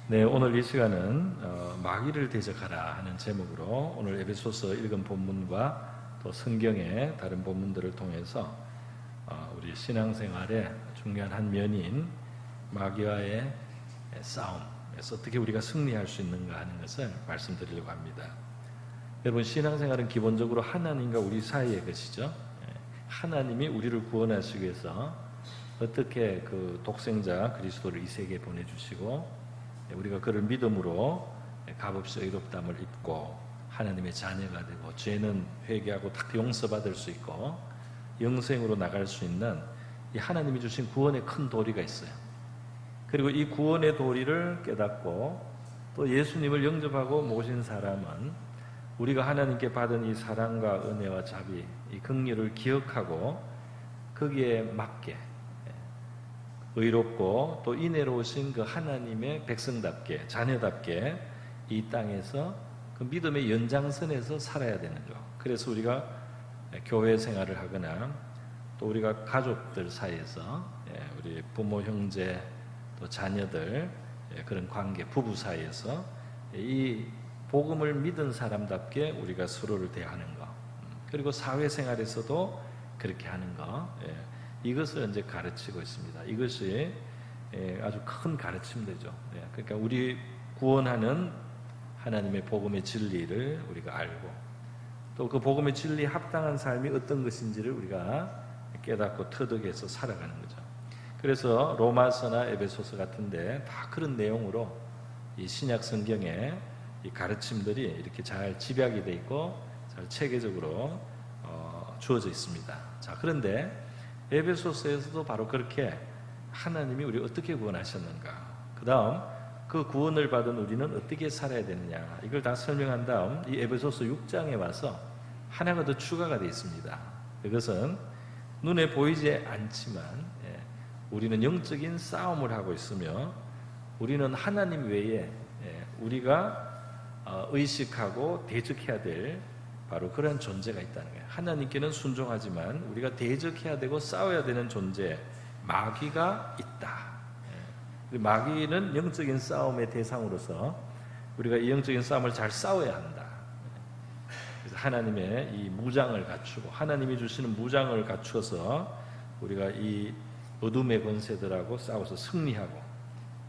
네, 오늘 이 시간은 마귀를 대적하라 하는 제목으로 오늘 에베소서 읽은 본문과 또 성경의 다른 본문들을 통해서 우리 신앙생활의 중요한 한 면인 마귀와의 싸움에서 어떻게 우리가 승리할 수 있는가 하는 것을 말씀드리려고 합니다. 여러분, 신앙생활은 기본적으로 하나님과 우리 사이의 것이죠. 하나님이 우리를 구원하시기 위해서 어떻게 그 독생자 그리스도를 이 세계에 보내주시고 우리가 그를 믿음으로 값없이 의롭다함을 입고 하나님의 자녀가 되고 죄는 회개하고 다 용서받을 수 있고 영생으로 나갈 수 있는 이 하나님이 주신 구원의 큰 도리가 있어요. 그리고 이 구원의 도리를 깨닫고 또 예수님을 영접하고 모신 사람은 우리가 하나님께 받은 이 사랑과 은혜와 자비, 이 긍휼을 기억하고 거기에 맞게 의롭고 또 인애로우신 그 하나님의 백성답게 자녀답게 이 땅에서 그 믿음의 연장선에서 살아야 되는 거. 그래서 우리가 교회 생활을 하거나 또 우리가 가족들 사이에서 우리 부모 형제 또 자녀들 그런 관계 부부 사이에서 이 복음을 믿은 사람답게 우리가 서로를 대하는 거, 그리고 사회생활에서도 그렇게 하는 거, 이것을 이제 가르치고 있습니다. 이것이 아주 큰 가르침되죠. 그러니까 우리 구원하는 하나님의 복음의 진리를 우리가 알고 또 그 복음의 진리에 합당한 삶이 어떤 것인지를 우리가 깨닫고 터득해서 살아가는 거죠. 그래서 로마서나 에베소서 같은데 다 그런 내용으로 이 신약 성경에 이 가르침들이 이렇게 잘 집약이 되어 있고 잘 체계적으로 주어져 있습니다. 자, 그런데 에베소서에서도 바로 그렇게 하나님이 우리 어떻게 구원하셨는가, 그 다음 그 구원을 받은 우리는 어떻게 살아야 되느냐, 이걸 다 설명한 다음 이 에베소서 6장에 와서 하나가 더 추가가 되어 있습니다. 이것은 눈에 보이지 않지만 우리는 영적인 싸움을 하고 있으며 우리는 하나님 외에 우리가 의식하고 대적해야 될 바로 그런 존재가 있다는 거예요. 하나님께는 순종하지만 우리가 대적해야 되고 싸워야 되는 존재, 마귀가 있다. 마귀는 영적인 싸움의 대상으로서 우리가 이 영적인 싸움을 잘 싸워야 한다. 그래서 하나님의 이 무장을 갖추고 하나님이 주시는 무장을 갖추어서 우리가 이 어둠의 권세들하고 싸워서 승리하고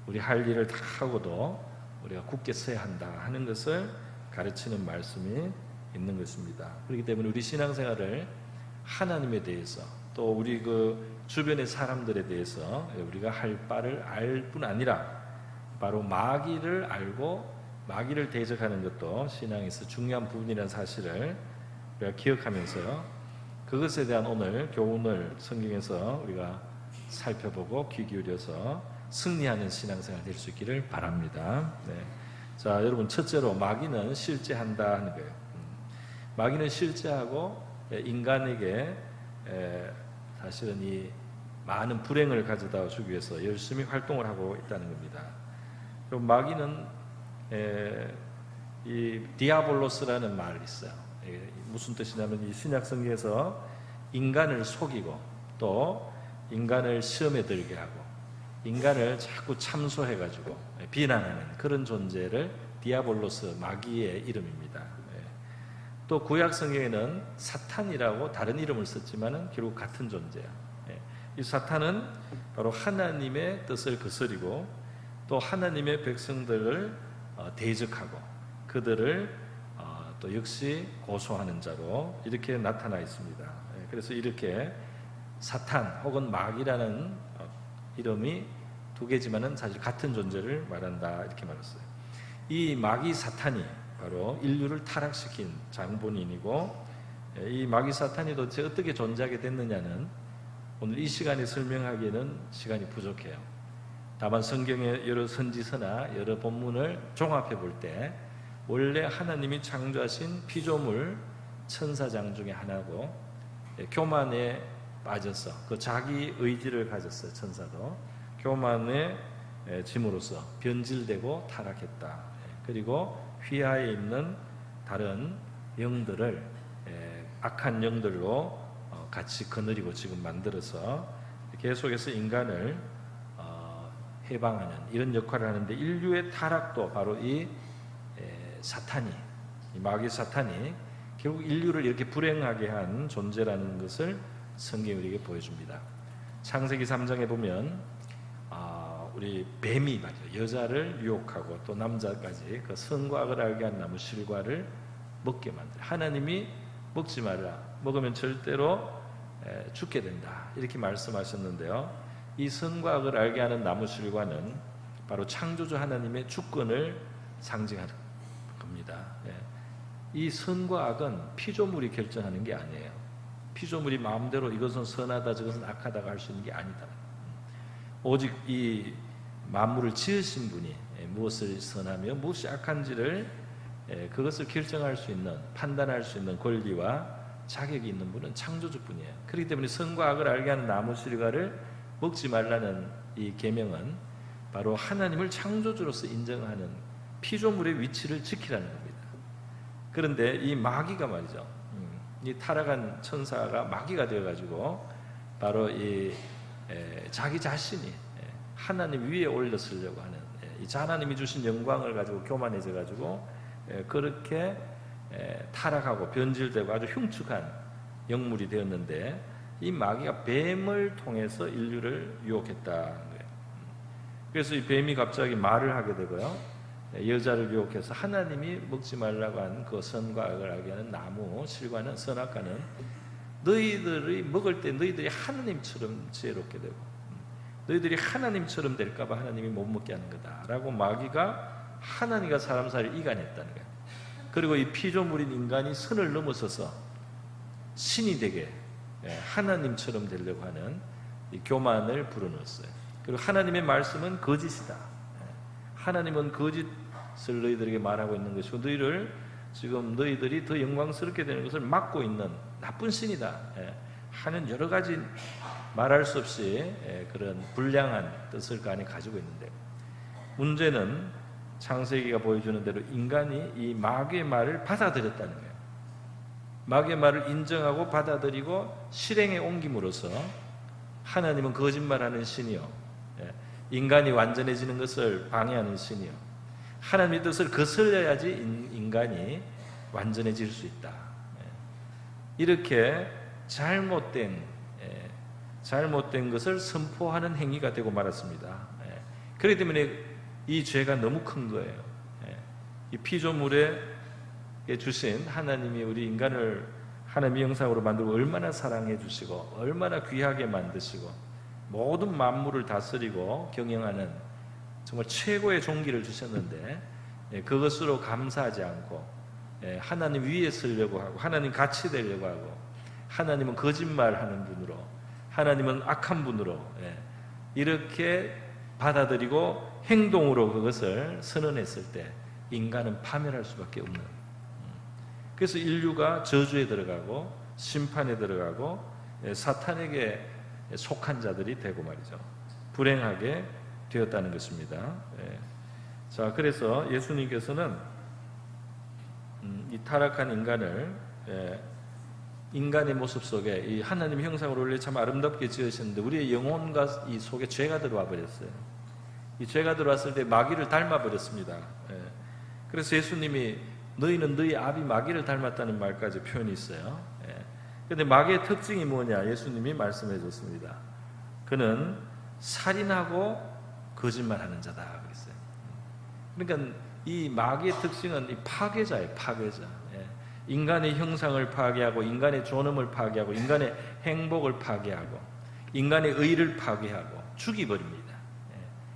우리 할 일을 다 하고도 우리가 굳게 서야 한다 하는 것을 가르치는 말씀이 있는 것입니다. 그렇기 때문에 우리 신앙생활을 하나님에 대해서 또 우리 그 주변의 사람들에 대해서 우리가 할 바를 알 뿐 아니라 바로 마귀를 알고 마귀를 대적하는 것도 신앙에서 중요한 부분이라는 사실을 우리가 기억하면서 그것에 대한 오늘 교훈을 성경에서 우리가 살펴보고 귀 기울여서 승리하는 신앙생활 될 수 있기를 바랍니다. 자, 여러분, 첫째로 마귀는 실제한다 하는 거예요. 마귀는 실제하고 인간에게 사실은 이 많은 불행을 가져다 주기 위해서 열심히 활동을 하고 있다는 겁니다. 그리고 마귀는 이 디아볼로스라는 말이 있어요. 무슨 뜻이냐면 이 신약 성경에서 인간을 속이고 또 인간을 시험에 들게 하고 인간을 자꾸 참소해가지고 비난하는 그런 존재를 디아볼로스, 마귀의 이름입니다. 또 구약 성경에는 사탄이라고 다른 이름을 썼지만은 결국 같은 존재야. 이 사탄은 바로 하나님의 뜻을 거스리고 또 하나님의 백성들을 대적하고 그들을 또 역시 고소하는 자로 이렇게 나타나 있습니다. 그래서 이렇게 사탄 혹은 마귀라는 이름이 두 개지만은 사실 같은 존재를 말한다 이렇게 말했어요. 이 마귀 사탄이 바로 인류를 타락시킨 장본인이고 이 마귀 사탄이 도대체 어떻게 존재하게 됐느냐는 오늘 이 시간에 설명하기에는 시간이 부족해요. 다만 성경의 여러 선지서나 여러 본문을 종합해 볼 때 원래 하나님이 창조하신 피조물 천사장 중에 하나고 교만에 빠져서 그 자기 의지를 가졌어요. 천사도 교만의 짐으로써 변질되고 타락했다. 그리고 휘하에 있는 다른 영들을 악한 영들로 같이 거느리고 지금 만들어서 계속해서 인간을 해방하는 이런 역할을 하는데, 인류의 타락도 바로 이 사탄이, 이 마귀 사탄이 결국 인류를 이렇게 불행하게 한 존재라는 것을 성경이 우리에게 보여줍니다. 창세기 3장에 보면 우리 뱀이 말이죠, 여자를 유혹하고 또 남자까지 그 선과 악을 알게 한 나무 실과를 먹게 만들어. 하나님이 먹지 말라, 먹으면 절대로 죽게 된다, 이렇게 말씀하셨는데요. 이 선과 악을 알게 하는 나무 실과는 바로 창조주 하나님의 주권을 상징하는 겁니다. 이 선과 악은 피조물이 결정하는 게 아니에요. 피조물이 마음대로 이것은 선하다 저것은 악하다가 할 수 있는 게 아니다. 오직 이 만물을 지으신 분이 무엇을 선하며 무엇이 악한지를 그것을 결정할 수 있는, 판단할 수 있는 권리와 자격이 있는 분은 창조주뿐이에요. 그렇기 때문에 선과 악을 알게 하는 나무 실과를 먹지 말라는 이 계명은 바로 하나님을 창조주로서 인정하는 피조물의 위치를 지키라는 겁니다. 그런데 이 마귀가 말이죠, 이 타락한 천사가 마귀가 되어가지고 바로 이 자기 자신이 하나님 위에 올려서려고 하는, 이 하나님이 주신 영광을 가지고 교만해져 가지고 그렇게 타락하고 변질되고 아주 흉측한 영물이 되었는데, 이 마귀가 뱀을 통해서 인류를 유혹했다는 거예요. 그래서 이 뱀이 갑자기 말을 하게 되고요, 여자를 유혹해서 하나님이 먹지 말라고 한 그 선과 악을 알게 하는 나무 실과는, 선악과는 너희들이 먹을 때 너희들이 하나님처럼 지혜롭게 되고 너희들이 하나님처럼 될까봐 하나님이 못 먹게 하는 거다라고 마귀가 하나님과 사람 사이를 이간했다는 거예요. 그리고 이 피조물인 인간이 선을 넘어서서 신이 되게 하나님처럼 되려고 하는 이 교만을 불어넣었어요. 그리고 하나님의 말씀은 거짓이다, 하나님은 거짓을 너희들에게 말하고 있는 것이고 너희를 지금 너희들이 더 영광스럽게 되는 것을 막고 있는 나쁜 신이다 하는 여러 가지 말할 수 없이 그런 불량한 뜻을 그 안에 가지고 있는데, 문제는 창세기가 보여주는 대로 인간이 이 마귀의 말을 받아들였다는 거예요. 마귀의 말을 인정하고 받아들이고 실행에 옮김으로써 하나님은 거짓말하는 신이요, 인간이 완전해지는 것을 방해하는 신이요, 하나님의 뜻을 거슬려야지 인간이 완전해질 수 있다, 이렇게 잘못된 것을 선포하는 행위가 되고 말았습니다. 그렇기 때문에 이 죄가 너무 큰 거예요. 이 피조물에 주신 하나님이 우리 인간을 하나님의 형상으로 만들고 얼마나 사랑해 주시고 얼마나 귀하게 만드시고 모든 만물을 다스리고 경영하는 정말 최고의 종기를 주셨는데, 그것으로 감사하지 않고 하나님 위에 서려고 하고 하나님 같이 되려고 하고, 하나님은 거짓말하는 분으로, 하나님은 악한 분으로 이렇게 받아들이고 행동으로 그것을 선언했을 때 인간은 파멸할 수밖에 없는, 그래서 인류가 저주에 들어가고 심판에 들어가고 사탄에게 속한 자들이 되고 말이죠, 불행하게 되었다는 것입니다. 자, 그래서 예수님께서는 이 타락한 인간을 인간의 모습 속에 이 하나님 형상으로 원래 참 아름답게 지으셨는데 우리의 영혼과 이 속에 죄가 들어와 버렸어요. 이 죄가 들어왔을 때 마귀를 닮아 버렸습니다. 그래서 예수님이 너희는 너희 아비 마귀를 닮았다는 말까지 표현이 있어요. 그런데 마귀의 특징이 뭐냐, 예수님이 말씀해 줬습니다. 그는 살인하고 거짓말하는 자다 그랬어요. 그러니까 이 마귀의 특징은 이 파괴자예요, 파괴자. 인간의 형상을 파괴하고 인간의 존엄을 파괴하고 인간의 행복을 파괴하고 인간의 의를 파괴하고 죽이버립니다.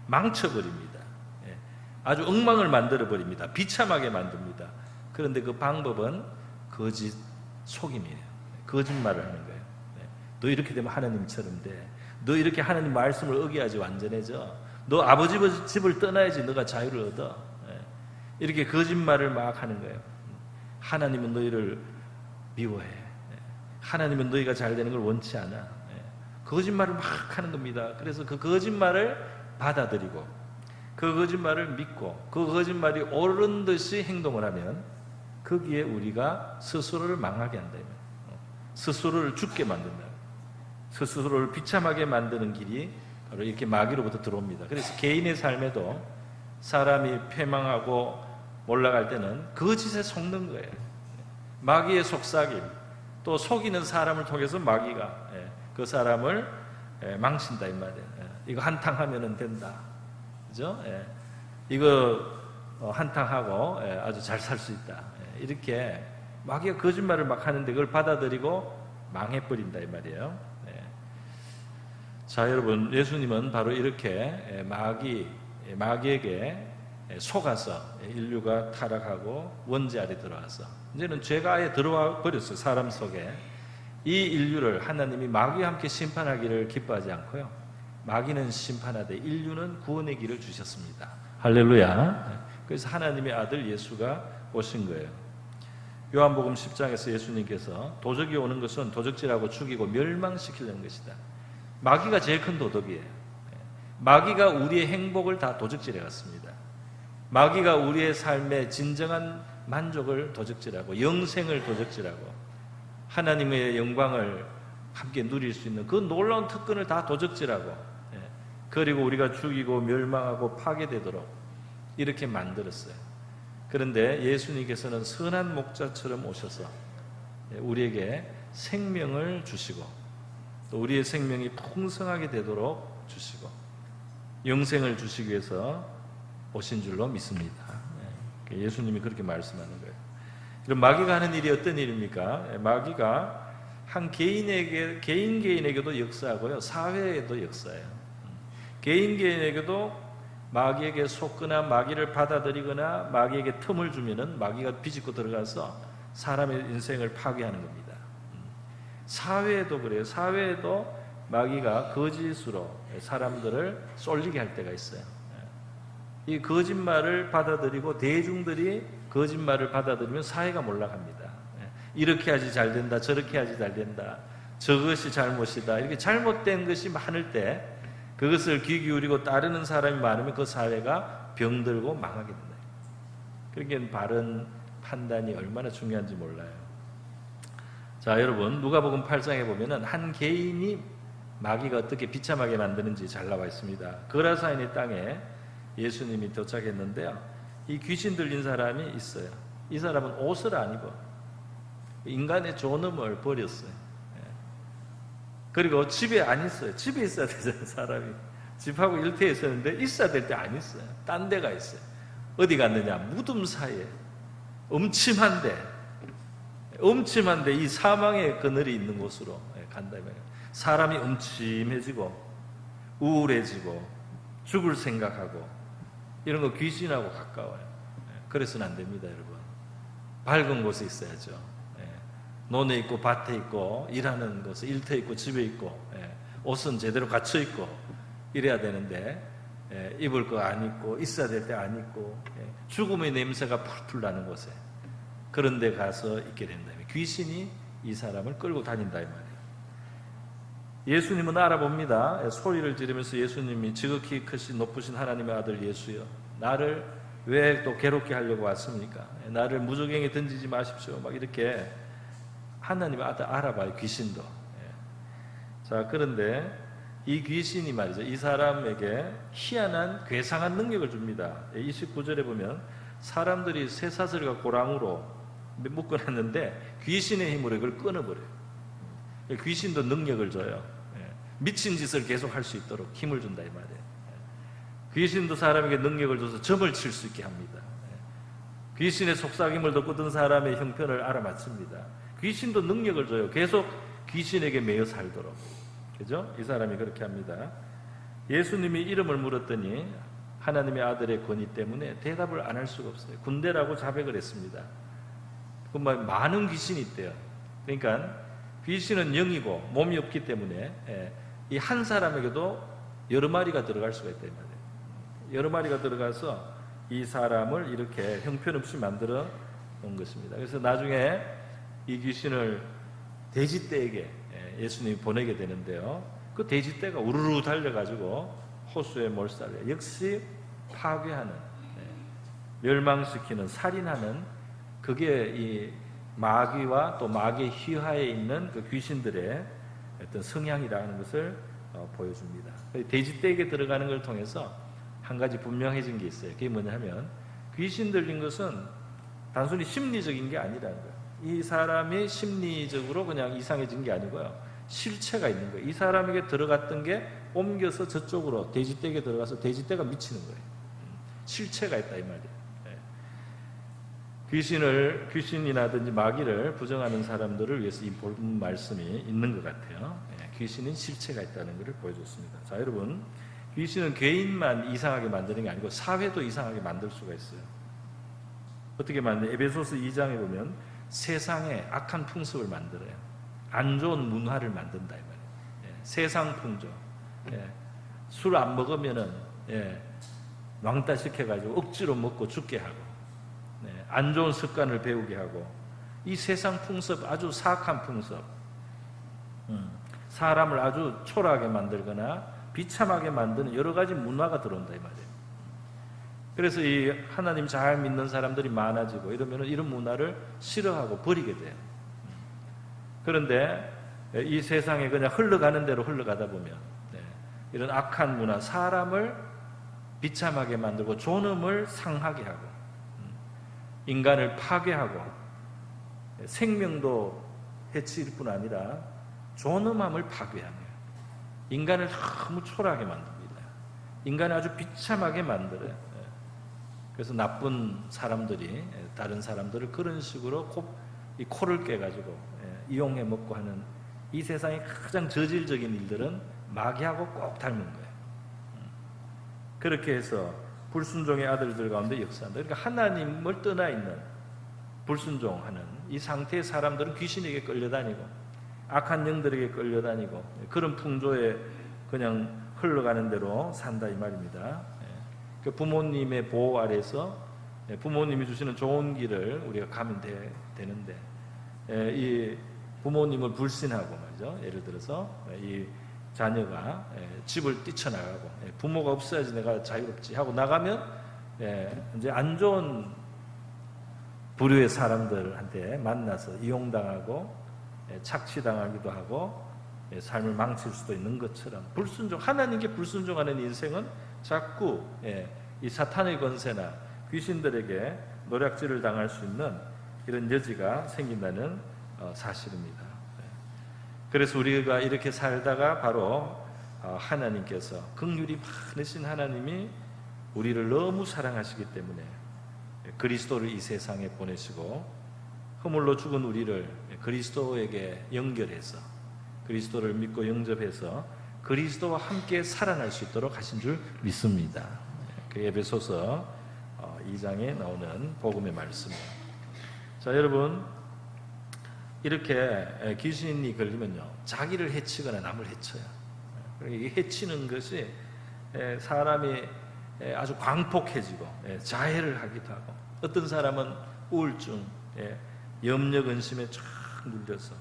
망쳐버립니다. 아주 엉망을 만들어버립니다. 비참하게 만듭니다. 그런데 그 방법은 거짓 속임이에요. 거짓말을 하는 거예요. 너 이렇게 되면 하나님처럼 돼. 너 이렇게 하나님 말씀을 어겨야지 완전해져. 너 아버지 집을 떠나야지 너가 자유를 얻어. 이렇게 거짓말을 막 하는 거예요. 하나님은 너희를 미워해. 하나님은 너희가 잘 되는 걸 원치 않아. 거짓말을 막 하는 겁니다. 그래서 그 거짓말을 받아들이고 그 거짓말을 믿고 그 거짓말이 옳은 듯이 행동을 하면 거기에 우리가 스스로를 망하게 한다. 스스로를 죽게 만든다. 스스로를 비참하게 만드는 길이 이렇게 마귀로부터 들어옵니다. 그래서 개인의 삶에도 사람이 패망하고 올라갈 때는 거짓에 속는 거예요. 마귀의 속삭임, 또 속이는 사람을 통해서 마귀가 그 사람을 망친다 이 말이에요. 이거 한탕하면 된다, 그죠? 이거 한탕하고 아주 잘 살 수 있다. 이렇게 마귀가 거짓말을 막 하는데 그걸 받아들이고 망해버린다 이 말이에요. 자, 여러분, 예수님은 바로 이렇게 마귀에게 속아서 인류가 타락하고 원죄 아래 들어와서 이제는 죄가 아예 들어와 버렸어요. 사람 속에. 이 인류를 하나님이 마귀와 함께 심판하기를 기뻐하지 않고요, 마귀는 심판하되 인류는 구원의 길을 주셨습니다. 할렐루야. 그래서 하나님의 아들 예수가 오신 거예요. 요한복음 10장에서 예수님께서 도적이 오는 것은 도적질하고 죽이고 멸망시키려는 것이다. 마귀가 제일 큰 도덕이에요. 마귀가 우리의 행복을 다 도적질해 갔습니다. 마귀가 우리의 삶의 진정한 만족을 도적질하고 영생을 도적질하고 하나님의 영광을 함께 누릴 수 있는 그 놀라운 특권을 다 도적질하고, 그리고 우리가 죽이고 멸망하고 파괴되도록 이렇게 만들었어요. 그런데 예수님께서는 선한 목자처럼 오셔서 우리에게 생명을 주시고 또 우리의 생명이 풍성하게 되도록 주시고 영생을 주시기 위해서 오신 줄로 믿습니다. 예수님이 그렇게 말씀하는 거예요. 그럼 마귀가 하는 일이 어떤 일입니까? 마귀가 한 개인에게도 역사하고요, 사회에도 역사해요. 개인에게도 마귀에게 속거나 마귀를 받아들이거나 마귀에게 틈을 주면은 마귀가 비집고 들어가서 사람의 인생을 파괴하는 겁니다. 사회에도 그래요. 사회에도 마귀가 거짓으로 사람들을 쏠리게 할 때가 있어요. 이 거짓말을 받아들이고 대중들이 거짓말을 받아들이면 사회가 몰락합니다. 이렇게 하지 잘 된다, 저렇게 하지 잘 된다, 저것이 잘못이다, 이렇게 잘못된 것이 많을 때 그것을 귀 기울이고 따르는 사람이 많으면 그 사회가 병들고 망하게 된다. 그러니까 바른 판단이 얼마나 중요한지 몰라요. 자, 여러분, 누가복음 8장에 보면은 한 개인이 마귀가 어떻게 비참하게 만드는지 잘 나와 있습니다. 거라사인의 땅에 예수님이 도착했는데요, 이 귀신 들린 사람이 있어요. 이 사람은 옷을 안 입어. 인간의 존엄을 버렸어요. 그리고 집에 안 있어요. 집에 있어야 되잖아요. 사람이 집하고 일터에 있었는데 있어야 될 때 안 있어요. 딴 데가 있어요. 어디 갔느냐? 무덤 사이에 엄침한데 이 사망의 그늘이 있는 곳으로 간다면 사람이 음침해지고 우울해지고 죽을 생각하고 이런 거 귀신하고 가까워요. 그래서는 안 됩니다, 여러분. 밝은 곳에 있어야죠. 논에 있고 밭에 있고 일하는 곳에 일터에 있고 집에 있고 옷은 제대로 갖춰 있고 이래야 되는데 입을 거 안 입고 있어야 될 때 안 입고 죽음의 냄새가 풀풀 나는 곳에 그런 데 가서 있게 된다면 귀신이 이 사람을 끌고 다닌다 이 말이에요. 예수님은 알아봅니다. 소리를 지르면서 예수님이 지극히 크신 높으신 하나님의 아들 예수여, 나를 왜 또 괴롭게 하려고 왔습니까? 나를 무저갱에 던지지 마십시오. 막 이렇게 하나님의 아들 알아봐요, 귀신도. 자, 그런데 이 귀신이 말이죠, 이 사람에게 희한한 괴상한 능력을 줍니다. 29절에 보면 사람들이 쇠사슬과 고랑으로 묶어놨는데 귀신의 힘으로 이걸 끊어버려요. 귀신도 능력을 줘요. 미친 짓을 계속 할 수 있도록 힘을 준다 이 말이에요. 귀신도 사람에게 능력을 줘서 점을 칠 수 있게 합니다. 귀신의 속삭임을 듣고 든 사람의 형편을 알아맞습니다. 귀신도 능력을 줘요. 계속 귀신에게 매여 살도록. 그죠? 이 사람이 그렇게 합니다. 예수님이 이름을 물었더니 하나님의 아들의 권위 때문에 대답을 안 할 수가 없어요. 군대라고 자백을 했습니다. 그만 많은 귀신이 있대요. 그러니까 귀신은 영이고 몸이 없기 때문에 이 한 사람에게도 여러 마리가 들어갈 수가 있다 이 말이에요. 여러 마리가 들어가서 이 사람을 이렇게 형편없이 만들어 놓은 것입니다. 그래서 나중에 이 귀신을 돼지떼에게 예수님이 보내게 되는데요, 그 돼지떼가 우르르 달려가지고 호수에 몰살해 역시 파괴하는, 멸망시키는, 살인하는, 그게 이 마귀와 또 마귀의 휘하에 있는 그 귀신들의 어떤 성향이라는 것을 보여줍니다. 돼지떼에게 들어가는 걸 통해서 한 가지 분명해진 게 있어요. 그게 뭐냐면 귀신 들린 것은 단순히 심리적인 게 아니라는 거예요. 이 사람이 심리적으로 그냥 이상해진 게 아니고요. 실체가 있는 거예요. 이 사람에게 들어갔던 게 옮겨서 저쪽으로 돼지떼에게 들어가서 돼지떼가 미치는 거예요. 실체가 있다 이 말이에요. 귀신이라든지 마귀를 부정하는 사람들을 위해서 이 본문 말씀이 있는 것 같아요. 귀신은 실체가 있다는 것을 보여줬습니다. 자, 여러분, 귀신은 개인만 이상하게 만드는 게 아니고 사회도 이상하게 만들 수가 있어요. 어떻게 만드냐? 에베소서 2장에 보면 세상에 악한 풍습을 만들어요. 안 좋은 문화를 만든다 이 말이에요. 세상 풍조. 술 안 먹으면은 왕따 시켜가지고 억지로 먹고 죽게 하고, 안 좋은 습관을 배우게 하고, 이 세상 풍습, 아주 사악한 풍습, 사람을 아주 초라하게 만들거나 비참하게 만드는 여러 가지 문화가 들어온다 이 말이에요. 그래서 이 하나님 잘 믿는 사람들이 많아지고 이러면 이런 문화를 싫어하고 버리게 돼요. 그런데 이 세상에 그냥 흘러가는 대로 흘러가다 보면 이런 악한 문화, 사람을 비참하게 만들고 존엄을 상하게 하고 인간을 파괴하고 생명도 해칠 뿐 아니라 존엄함을 파괴하며 인간을 너무 초라하게 만듭니다. 인간을 아주 비참하게 만들어요. 그래서 나쁜 사람들이 다른 사람들을 그런 식으로 이 코를 깨가지고 이용해 먹고 하는 이 세상의 가장 저질적인 일들은 마귀하고 꼭 닮은 거예요. 그렇게 해서 불순종의 아들들 가운데 역사한다. 그러니까 하나님을 떠나 있는 불순종하는 이 상태의 사람들은 귀신에게 끌려다니고 악한 영들에게 끌려다니고 그런 풍조에 그냥 흘러가는 대로 산다 이 말입니다. 부모님의 보호 아래서 부모님이 주시는 좋은 길을 우리가 가면 되는데 이 부모님을 불신하고 말이죠. 예를 들어서 이 자녀가 집을 뛰쳐나가고 부모가 없어야지 내가 자유롭지 하고 나가면 이제 안 좋은 부류의 사람들한테 만나서 이용당하고 착취당하기도 하고 삶을 망칠 수도 있는 것처럼 하나님께 불순종하는 인생은 자꾸 이 사탄의 권세나 귀신들에게 노략질을 당할 수 있는 이런 여지가 생긴다는 사실입니다. 그래서 우리가 이렇게 살다가 바로 하나님께서 긍휼이 많으신 하나님이 우리를 너무 사랑하시기 때문에 그리스도를 이 세상에 보내시고 허물로 죽은 우리를 그리스도에게 연결해서 그리스도를 믿고 영접해서 그리스도와 함께 살아날 수 있도록 하신 줄 믿습니다. 그 에베소서 2장에 나오는 복음의 말씀이에요. 자, 여러분, 이렇게 귀신이 걸리면요 자기를 해치거나 남을 해쳐요. 이게 해치는 것이 사람이 아주 광폭해지고 자해를 하기도 하고 어떤 사람은 우울증, 염려 근심에 쫙 눌려서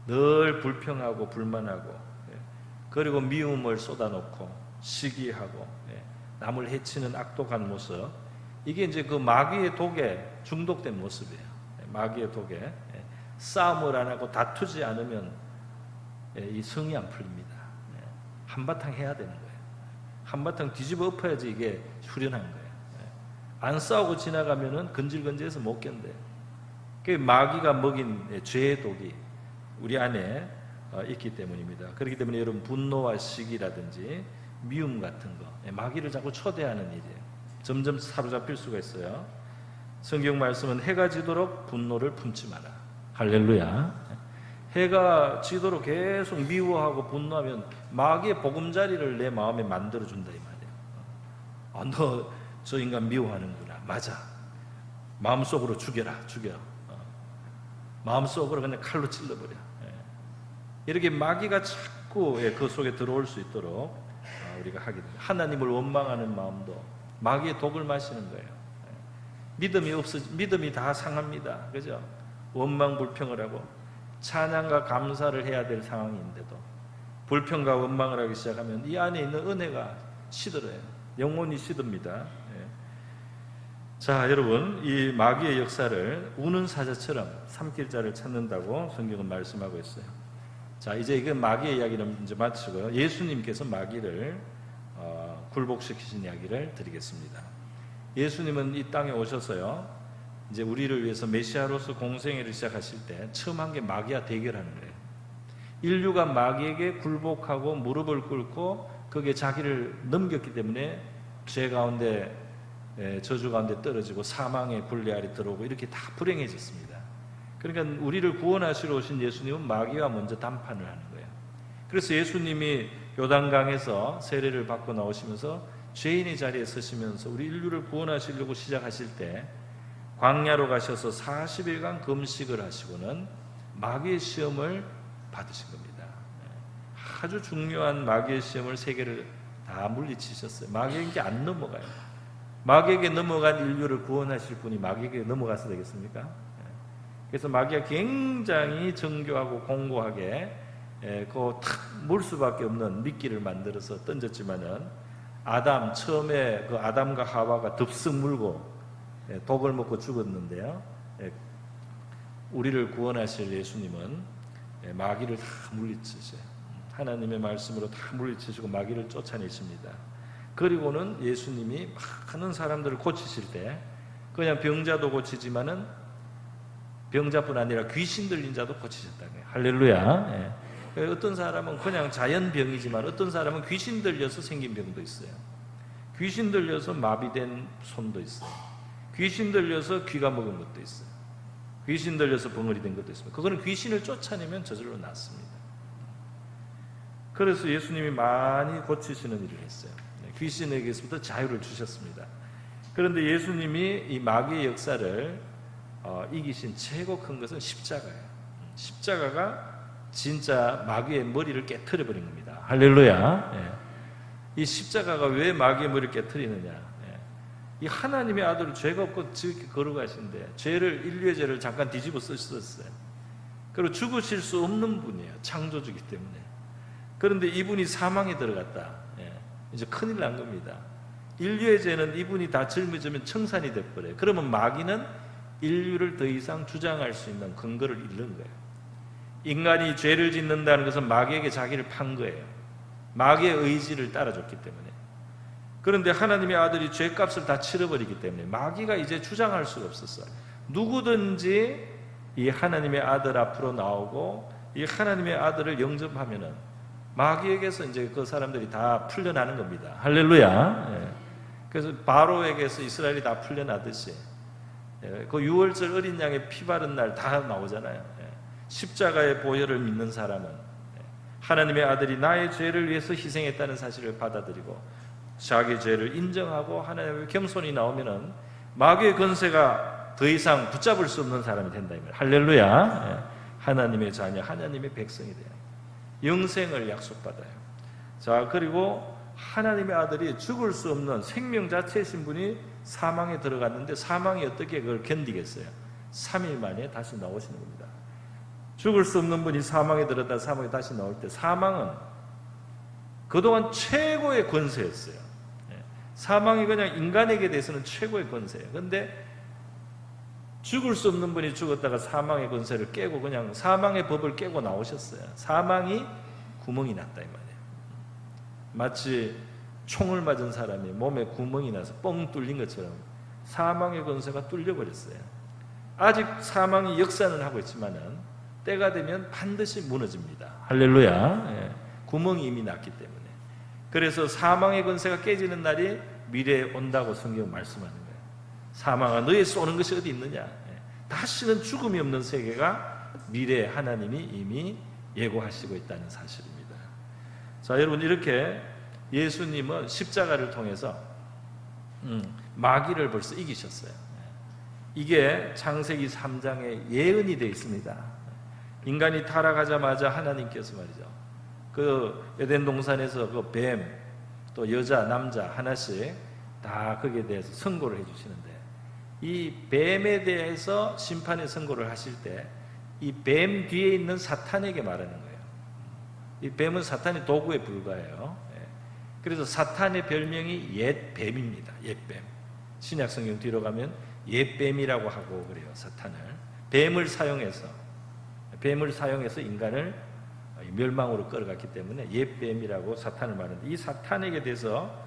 늘 불평하고 불만하고 그리고 미움을 쏟아놓고 시기하고 남을 해치는 악독한 모습, 이게 이제 그 마귀의 독에 중독된 모습이에요. 마귀의 독에 싸움을 안 하고 다투지 않으면 이 성이 안 풀립니다. 한바탕 해야 되는 거예요. 한바탕 뒤집어 엎어야지 이게 후련한 거예요. 안 싸우고 지나가면은 건질건질해서 못 견뎌요. 그 마귀가 먹인 죄의 독이 우리 안에 있기 때문입니다. 그렇기 때문에 여러분 분노와 시기라든지 미움 같은 거 마귀를 자꾸 초대하는 일이에요. 점점 사로잡힐 수가 있어요. 성경 말씀은 해가 지도록 분노를 품지 마라. 할렐루야. 해가 지도록 계속 미워하고 분노하면 마귀의 보금자리를 내 마음에 만들어준다 이 말이에요. 너 저 인간 미워하는구나. 맞아. 마음속으로 죽여. 마음속으로 그냥 칼로 찔러버려. 이렇게 마귀가 자꾸 그 속에 들어올 수 있도록 우리가 하게 됩니다. 하나님을 원망하는 마음도 마귀의 독을 마시는 거예요. 믿음이 다 상합니다. 그죠? 원망 불평을 하고 찬양과 감사를 해야 될 상황인데도 불평과 원망을 하기 시작하면 이 안에 있는 은혜가 시들어요. 영혼이 시듭니다. 자, 여러분, 이 마귀의 역사를 우는 사자처럼 삼킬 자를 찾는다고 성경은 말씀하고 있어요. 자, 이제 이거 마귀의 이야기는 이제 마치고요. 예수님께서 마귀를 굴복시키신 이야기를 드리겠습니다. 예수님은 이 땅에 오셔서요, 이제 우리를 위해서 메시아로서 공생애를 시작하실 때 처음 한 게 마귀와 대결하는 거예요. 인류가 마귀에게 굴복하고 무릎을 꿇고 거기에 자기를 넘겼기 때문에 죄 가운데, 저주 가운데 떨어지고 사망의 굴레 아래 들어오고 이렇게 다 불행해졌습니다. 그러니까 우리를 구원하시러 오신 예수님은 마귀와 먼저 담판을 하는 거예요. 그래서 예수님이 요단강에서 세례를 받고 나오시면서 죄인의 자리에 서시면서 우리 인류를 구원하시려고 시작하실 때 광야로 가셔서 40일간 금식을 하시고는 마귀의 시험을 받으신 겁니다. 아주 중요한 마귀의 시험을 3개를 다 물리치셨어요. 마귀에게 안 넘어가요. 마귀에게 넘어간 인류를 구원하실 분이 마귀에게 넘어가서 되겠습니까? 그래서 마귀가 굉장히 정교하고 공고하게 물 수밖에 없는 미끼를 만들어서 던졌지만은 처음에 그 아담과 하와가 덥석 물고 독을 먹고 죽었는데요. 우리를 구원하실 예수님은 마귀를 다 물리치세요. 하나님의 말씀으로 다 물리치시고 마귀를 쫓아내십니다. 그리고는 예수님이 많은 사람들을 고치실 때 그냥 병자도 고치지만은 병자뿐 아니라 귀신 들린 자도 고치셨다는 거예요. 할렐루야. 어떤 사람은 그냥 자연병이지만 어떤 사람은 귀신 들려서 생긴 병도 있어요. 귀신 들려서 마비된 손도 있어요. 귀신 들려서 귀가 먹은 것도 있어요. 귀신 들려서 벙어리 된 것도 있습니다. 그거는 귀신을 쫓아내면 저절로 낫습니다. 그래서 예수님이 많이 고치시는 일을 했어요. 귀신에게서부터 자유를 주셨습니다. 그런데 예수님이 이 마귀의 역사를 이기신 최고 큰 것은 십자가예요. 십자가가 진짜 마귀의 머리를 깨트려 버린 겁니다. 할렐루야. 이 십자가가 왜 마귀의 머리를 깨트리느냐? 이 하나님의 아들을 죄가 없고 지극히 거룩하신데 인류의 죄를 잠깐 뒤집어 쓰셨어요. 그리고 죽으실 수 없는 분이에요. 창조주기 때문에. 그런데 이분이 사망에 들어갔다. 이제 큰일 난 겁니다. 인류의 죄는 이분이 다 짊어지면 청산이 돼버려요. 그러면 마귀는 인류를 더 이상 주장할 수 있는 근거를 잃는 거예요. 인간이 죄를 짓는다는 것은 마귀에게 자기를 판 거예요. 마귀의 의지를 따라줬기 때문에. 그런데 하나님의 아들이 죄값을 다 치러버리기 때문에 마귀가 이제 주장할 수가 없었어요. 누구든지 이 하나님의 아들 앞으로 나오고 이 하나님의 아들을 영접하면은 마귀에게서 이제 그 사람들이 다 풀려나는 겁니다. 할렐루야. 그래서 바로에게서 이스라엘이 다 풀려나듯이 그 6월절 어린 양의 피 바른 날 다 나오잖아요. 십자가의 보혈을 믿는 사람은 하나님의 아들이 나의 죄를 위해서 희생했다는 사실을 받아들이고 자기 죄를 인정하고 하나님의 겸손히 나오면은 마귀의 권세가 더 이상 붙잡을 수 없는 사람이 된다. 할렐루야. 하나님의 자녀, 하나님의 백성이 돼요. 영생을 약속받아요. 자, 그리고 하나님의 아들이 죽을 수 없는 생명 자체이신 분이 사망에 들어갔는데 사망이 어떻게 그걸 견디겠어요? 3일 만에 다시 나오시는 겁니다. 죽을 수 없는 분이 사망에 들었다 사망에 다시 나올 때 사망은 그동안 최고의 권세였어요. 사망이 그냥 인간에게 대해서는 최고의 권세예요. 그런데 죽을 수 없는 분이 죽었다가 사망의 권세를 깨고 그냥 사망의 법을 깨고 나오셨어요. 사망이 구멍이 났다 이 말이에요. 마치 총을 맞은 사람이 몸에 구멍이 나서 뻥 뚫린 것처럼 사망의 권세가 뚫려버렸어요. 아직 사망이 역사는 하고 있지만은 때가 되면 반드시 무너집니다. 할렐루야. 구멍이 이미 났기 때문에. 그래서 사망의 권세가 깨지는 날이 미래에 온다고 성경은 말씀하는 거예요. 사망아 너의 쏘는 것이 어디 있느냐. 다시는 죽음이 없는 세계가 미래에 하나님이 이미 예고하시고 있다는 사실입니다. 자, 여러분 이렇게 예수님은 십자가를 통해서 마귀를 벌써 이기셨어요. 이게 창세기 3장에 예언이 되어 있습니다. 인간이 타락하자마자 하나님께서 말이죠. 그 에덴 동산에서 그 뱀, 또 여자, 남자 하나씩 다 거기에 대해서 선고를 해주시는데 이 뱀에 대해서 심판의 선고를 하실 때 이 뱀 뒤에 있는 사탄에게 말하는 거예요. 이 뱀은 사탄의 도구에 불과해요. 그래서 사탄의 별명이 옛뱀입니다. 옛뱀. 신약 성경 뒤로 가면 옛뱀이라고 하고 그래요. 사탄을 뱀을 사용해서 인간을 멸망으로 끌어갔기 때문에 옛뱀이라고 사탄을 말하는데, 이 사탄에게 대해서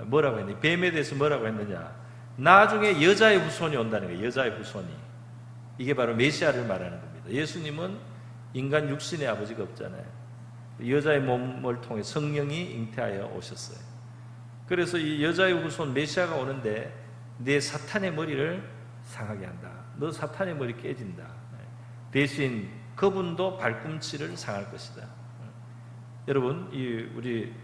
뭐라고 했느냐, 뱀에 대해서 뭐라고 했느냐, 나중에 여자의 후손이 온다는 거예요. 여자의 후손이. 이게 바로 메시아를 말하는 겁니다. 예수님은 인간 육신의 아버지가 없잖아요. 여자의 몸을 통해 성령이 잉태하여 오셨어요. 그래서 이 여자의 후손 메시아가 오는데 내 사탄의 머리를 상하게 한다. 너 사탄의 머리 깨진다. 대신 그분도 발꿈치를 상할 것이다. 여러분, 우리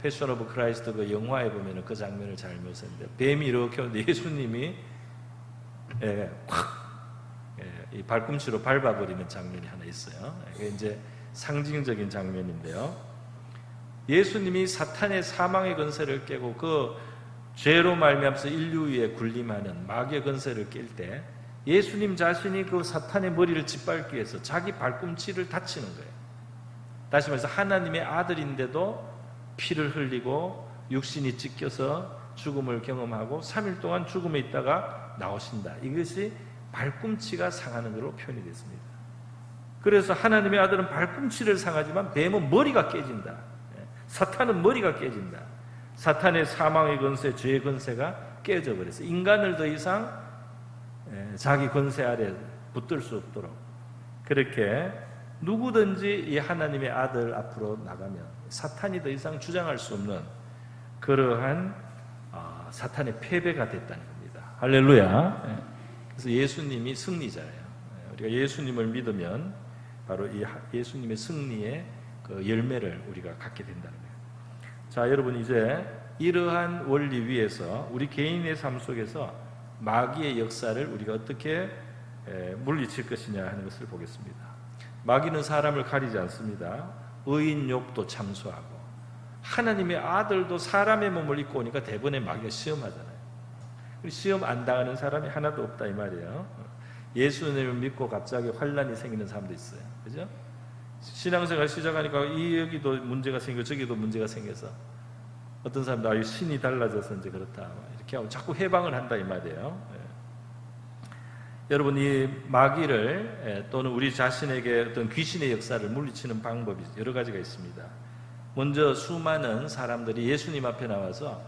패션 오브 크라이스트 그 영화에 보면 그 장면을 잘 묘사했는데, 뱀이 이렇게 오는데 예수님이 이 발꿈치로 밟아버리는 장면이 하나 있어요. 이게 이제 상징적인 장면인데요. 예수님이 사탄의 사망의 권세를 깨고 그 죄로 말미암아서 인류 위에 군림하는 마귀의 권세를 깰 때 예수님 자신이 그 사탄의 머리를 짓밟기 위해서 자기 발꿈치를 다치는 거예요. 다시 말해서 하나님의 아들인데도 피를 흘리고 육신이 찢겨서 죽음을 경험하고 3일 동안 죽음에 있다가 나오신다. 이것이 발꿈치가 상하는 것으로 표현이 됐습니다. 그래서 하나님의 아들은 발꿈치를 상하지만 뱀은 머리가 깨진다. 사탄은 머리가 깨진다. 사탄의 사망의 권세, 죄의 권세가 깨져 버렸어요. 인간을 더 이상 자기 권세 아래 붙들 수 없도록, 그렇게 누구든지 이 하나님의 아들 앞으로 나가면 사탄이 더 이상 주장할 수 없는 그러한 사탄의 패배가 됐다는 겁니다. 할렐루야. 그래서 예수님이 승리자예요. 우리가 예수님을 믿으면 바로 이 예수님의 승리의 그 열매를 우리가 갖게 된다는 거예요. 자, 여러분, 이제 이러한 원리 위에서 우리 개인의 삶 속에서 마귀의 역사를 우리가 어떻게 물리칠 것이냐 하는 것을 보겠습니다. 마귀는 사람을 가리지 않습니다. 의인 욥도 참수하고 하나님의 아들도 사람의 몸을 입고 오니까 대부분의 마귀가 시험하잖아요. 시험 안 당하는 사람이 하나도 없다 이 말이에요. 예수님을 믿고 갑자기 환란이 생기는 사람도 있어요. 그죠? 신앙생활 시작하니까 여기도 문제가 생기고 저기도 문제가 생겨서 어떤 사람도 신이 달라져서 이제 그렇다 이렇게 하고 자꾸 해방을 한다 이 말이에요. 여러분, 이 마귀를 또는 우리 자신에게 어떤 귀신의 역사를 물리치는 방법이 여러 가지가 있습니다. 먼저 수많은 사람들이 예수님 앞에 나와서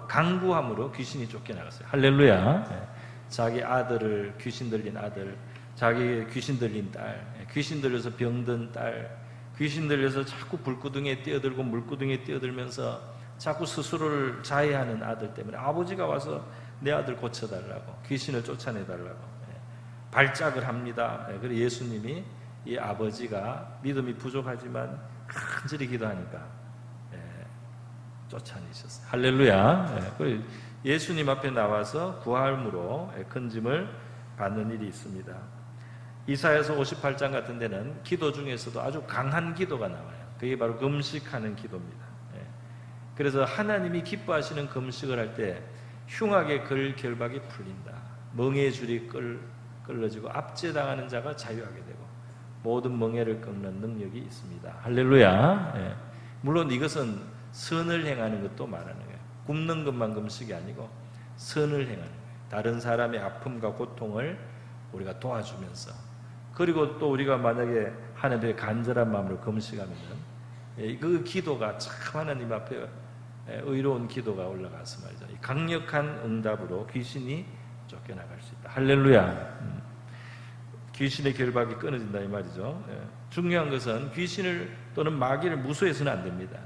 강구함으로 귀신이 쫓겨나갔어요. 할렐루야. 자기 아들을, 귀신 들린 아들, 자기 귀신 들린 딸, 귀신 들려서 병든 딸, 귀신 들려서 자꾸 불구덩이에 뛰어들고 물구덩이에 뛰어들면서 자꾸 스스로를 자해하는 아들 때문에 아버지가 와서 내 아들 고쳐달라고, 귀신을 쫓아내달라고 발작을 합니다. 그래서 예수님이 이 아버지가 믿음이 부족하지만 간절히 기도하니까 쫓아내셨어요. 할렐루야. 예수님 앞에 나와서 구함으로 건짐을 받는 일이 있습니다. 이사야서 58장 같은 데는 기도 중에서도 아주 강한 기도가 나와요. 그게 바로 금식하는 기도입니다. 그래서 하나님이 기뻐하시는 금식을 할 때 흉악의 결박이 풀린다. 멍에의 줄이 끌어지고 압제당하는 자가 자유하게 되고 모든 멍에를 꺾는 능력이 있습니다. 할렐루야. 물론 이것은 선을 행하는 것도 말하는 거예요. 굶는 것만 금식이 아니고 선을 행하는 거예요. 다른 사람의 아픔과 고통을 우리가 도와주면서, 그리고 또 우리가 만약에 하나님의 간절한 마음으로 금식하면 그 기도가 참 하나님 앞에 의로운 기도가 올라가서 말이죠. 강력한 응답으로 귀신이 쫓겨나갈 수 있다. 할렐루야. 귀신의 결박이 끊어진다 이 말이죠. 중요한 것은 귀신을 또는 마귀를 무서워해서는 안 됩니다.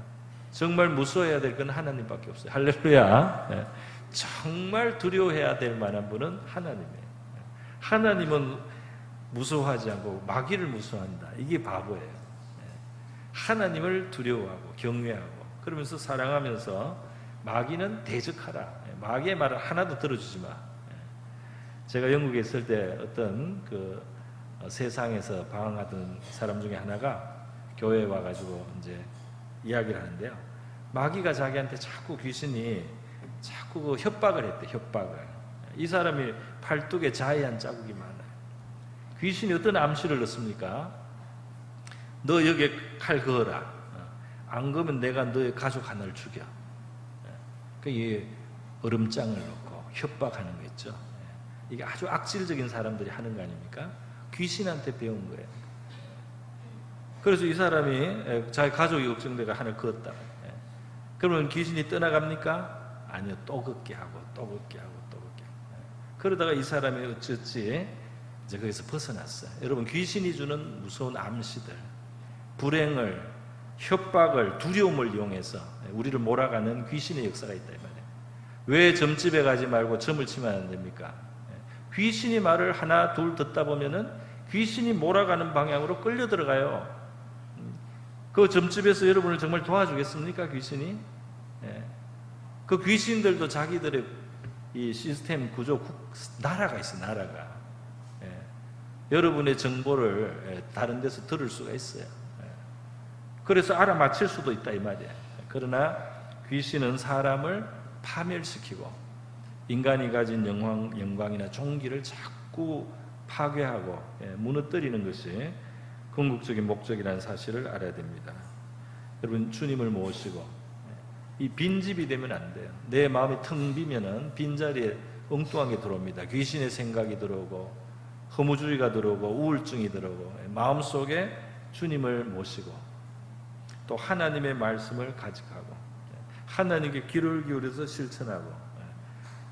정말 무서워해야 될 건 하나님밖에 없어요. 할렐루야. 정말 두려워해야 될 만한 분은 하나님이에요. 하나님은 무서워하지 않고 마귀를 무서워한다. 이게 바보예요. 하나님을 두려워하고 경외하고 그러면서 사랑하면서 마귀는 대적하라. 마귀의 말을 하나도 들어주지 마. 제가 영국에 있을 때 어떤 그 세상에서 방황하던 사람 중에 하나가 교회에 와가지고 이제 이야기를 하는데요. 마귀가 자기한테 자꾸 귀신이 자꾸 그 협박을 했대. 협박을. 이 사람이 팔뚝에 자해한 자국이 많아요. 귀신이 어떤 암시를 넣습니까? 너 여기에 칼 그어라. 안 그러면 내가 너의 가족 하나를 죽여. 그 얼음장을 넣고 협박하는 거 있죠. 이게 아주 악질적인 사람들이 하는 거 아닙니까? 귀신한테 배운 거예요. 그래서 이 사람이 자기 가족이 걱정돼가 하나 그었다. 그러면 귀신이 떠나갑니까? 아니요. 또 걷게 하고 또 걷게 하고 또 걷게 하고. 그러다가 이 사람이 어찌어찌 이제 거기서 벗어났어요. 여러분, 귀신이 주는 무서운 암시들, 불행을, 협박을, 두려움을 이용해서 우리를 몰아가는 귀신의 역사가 있다 이 말이에요. 왜 점집에 가지 말고 점을 치면 안 됩니까? 귀신이 말을 하나 둘 듣다 보면은 귀신이 몰아가는 방향으로 끌려 들어가요. 그 점집에서 여러분을 정말 도와주겠습니까? 귀신이? 그 귀신들도 자기들의 이 시스템 구조 나라가 있어요. 나라가. 여러분의 정보를 다른 데서 들을 수가 있어요. 그래서 알아맞힐 수도 있다 이 말이에요. 그러나 귀신은 사람을 파멸시키고 인간이 가진 영광이나 종기를 자꾸 파괴하고 무너뜨리는 것이 궁극적인 목적이라는 사실을 알아야 됩니다. 여러분, 주님을 모시고 이 빈집이 되면 안 돼요. 내 마음이 텅 비면은 빈자리에 엉뚱한 게 들어옵니다. 귀신의 생각이 들어오고 허무주의가 들어오고 우울증이 들어오고 마음속에 주님을 모시고 또 하나님의 말씀을 가져가고 하나님께 귀를 기울여서 실천하고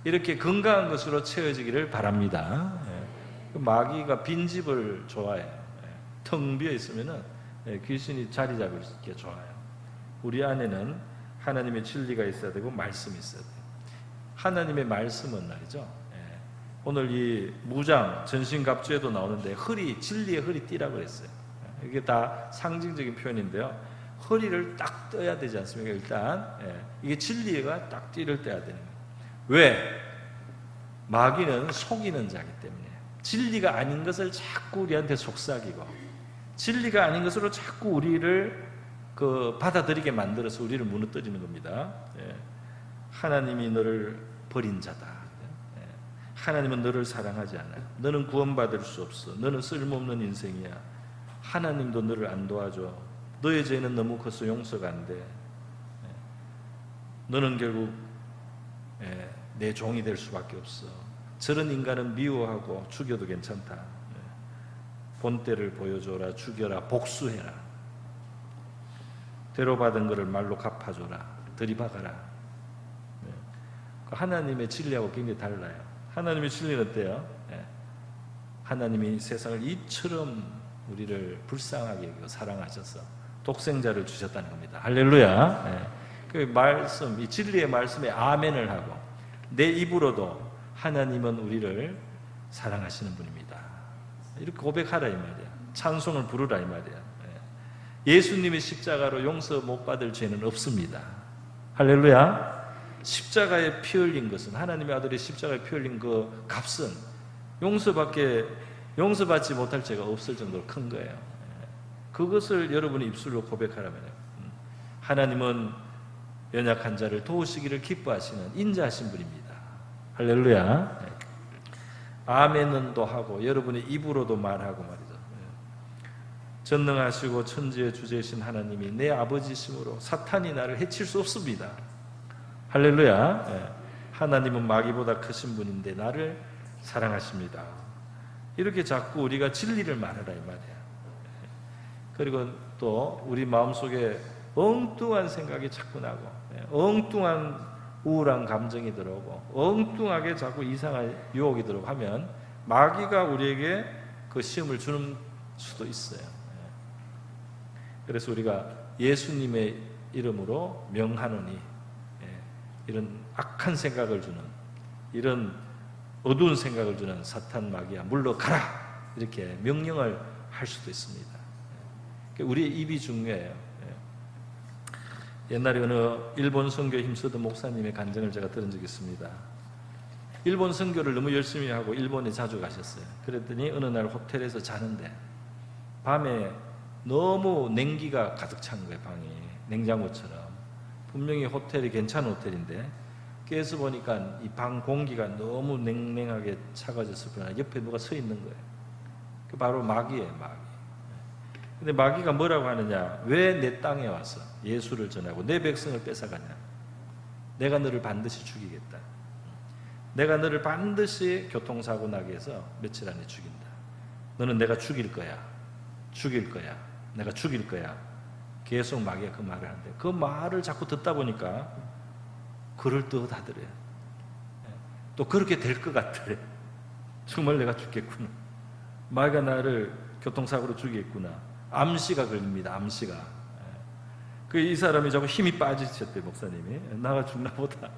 이렇게 건강한 것으로 채워지기를 바랍니다. 마귀가 빈집을 좋아해요. 텅 비어 있으면 귀신이 자리 잡을 게 좋아요. 우리 안에는 하나님의 진리가 있어야 되고 말씀이 있어야 돼요. 하나님의 말씀은 말이죠. 오늘 이 무장 전신갑주에도 나오는데 허리, 진리의 허리 띠라고 그랬어요. 이게 다 상징적인 표현인데요. 허리를 딱 떠야 되지 않습니까? 일단 이게 진리가 딱 띠를 떼야 되는 거예요. 왜? 마귀는 속이는 자기 때문에 진리가 아닌 것을 자꾸 우리한테 속삭이고 진리가 아닌 것으로 자꾸 우리를 받아들이게 만들어서 우리를 무너뜨리는 겁니다. 하나님이 너를 버린 자다. 하나님은 너를 사랑하지 않아요. 너는 구원받을 수 없어. 너는 쓸모없는 인생이야. 하나님도 너를 안 도와줘. 너의 죄는 너무 커서 용서가 안 돼. 너는 결국 내 종이 될 수밖에 없어. 저런 인간은 미워하고 죽여도 괜찮다. 본때를 보여줘라. 죽여라. 복수해라. 대로받은 것을 말로 갚아줘라. 들이박아라. 하나님의 진리하고 굉장히 달라요. 하나님의 진리는 어때요? 하나님이 세상을 이처럼 우리를 불쌍하게 여기고 사랑하셔서 독생자를 주셨다는 겁니다. 할렐루야. 그 말씀, 이 진리의 말씀에 아멘을 하고 내 입으로도 하나님은 우리를 사랑하시는 분입니다. 이렇게 고백하라 이 말이야. 찬송을 부르라 이 말이야. 예수님의 십자가로 용서 못 받을 죄는 없습니다. 할렐루야. 십자가에 피 흘린 것은 하나님의 아들의 십자가에 피 흘린 그 값은 용서받지 못할 죄가 없을 정도로 큰 거예요. 그것을 여러분이 입술로 고백하라면 하나님은 연약한 자를 도우시기를 기뻐하시는 인자하신 분입니다. 할렐루야. 아멘은도 하고 여러분의 입으로도 말하고 말이죠. 전능하시고 천지의 주제이신 하나님이 내 아버지심으로 사탄이 나를 해칠 수 없습니다. 할렐루야. 하나님은 마귀보다 크신 분인데 나를 사랑하십니다. 이렇게 자꾸 우리가 진리를 말하라 이 말이야. 그리고 또 우리 마음속에 엉뚱한 생각이 자꾸 나고 엉뚱한 우울한 감정이 들어오고 엉뚱하게 자꾸 이상한 유혹이 들어오고 하면 마귀가 우리에게 그 시험을 주는 수도 있어요. 그래서 우리가 예수님의 이름으로 명하노니 이런 악한 생각을 주는 이런 어두운 생각을 주는 사탄 마귀야 물러가라 이렇게 명령을 할 수도 있습니다. 우리의 입이 중요해요. 옛날에 어느 일본 선교에 힘쓰던 목사님의 간증을 제가 들은 적이 있습니다. 일본 선교를 너무 열심히 하고 일본에 자주 가셨어요. 그랬더니 어느 날 호텔에서 자는데 밤에 너무 냉기가 가득 찬 거예요. 방이 냉장고처럼. 분명히 호텔이 괜찮은 호텔인데 깨서 보니까 이 방 공기가 너무 냉랭하게 차가워졌을 뿐 옆에 누가 서 있는 거예요. 그 바로 마귀예요. 마귀. 근데 마귀가 뭐라고 하느냐? 왜 내 땅에 와서 예수를 전하고 내 백성을 뺏어가냐? 내가 너를 반드시 죽이겠다. 내가 너를 반드시 교통사고 나게 해서 며칠 안에 죽인다. 너는 내가 죽일 거야. 죽일 거야. 내가 죽일 거야. 계속 마귀가 그 말을 하는데 그 말을 자꾸 듣다 보니까 그럴듯하더래요. 또 그렇게 될 것 같더래. 정말 내가 죽겠구나. 마귀가 나를 교통사고로 죽이겠구나. 암시가 걸립니다. 암시가. 이 사람이 자꾸 힘이 빠지셨대요. 목사님이. 나가 죽나 보다.